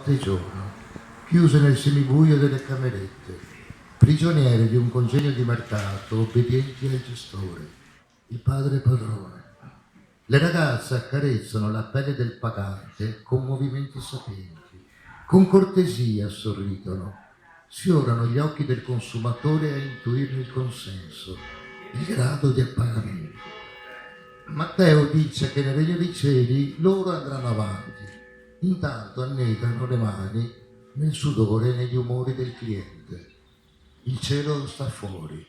notte e giorno, chiuse nel semibuio delle camerette, prigioniere di un congegno di mercato, obbedienti al gestore, il padre padrone. Le ragazze accarezzano la pelle del pagante con movimenti sapienti, con cortesia sorridono, sfiorano gli occhi del consumatore a intuirne il consenso, il grado di appagamento. Matteo dice che nel regno dei cieli loro andranno avanti, intanto annegano le mani nel sudore e negli umori del cliente. Il cielo sta fuori,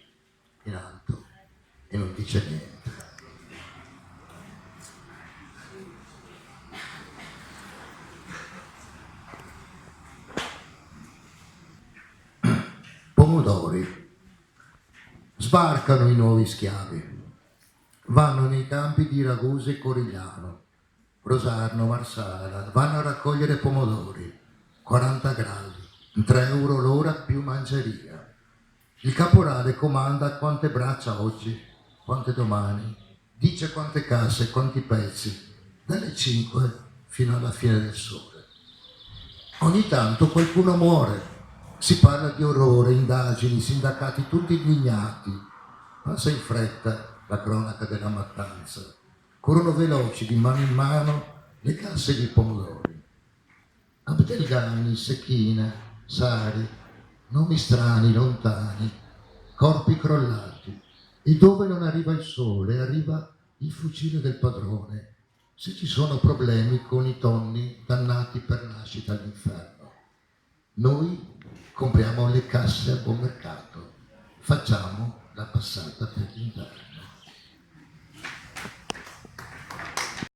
in alto, e non dice niente. Pomodori. Sbarcano i nuovi schiavi. Vanno nei campi di Ragusa e Corigliano, Rosarno, Marsala, vanno a raccogliere pomodori, 40 gradi, 3 euro l'ora più mangeria. Il caporale comanda quante braccia oggi, quante domani, dice quante casse, quanti pezzi, dalle 5 fino alla fine del sole. Ogni tanto qualcuno muore, si parla di orrore, indagini, sindacati tutti indignati. Passa in fretta la cronaca della mattanza. Corrono veloci di mano in mano le casse di pomodori. Abdelghani, Secchina, Sari, nomi strani, lontani, corpi crollati. E dove non arriva il sole, arriva il fucile del padrone, se ci sono problemi con i tonni dannati per nascita all'inferno. Noi compriamo le casse a buon mercato, facciamo la passata per gli inverni.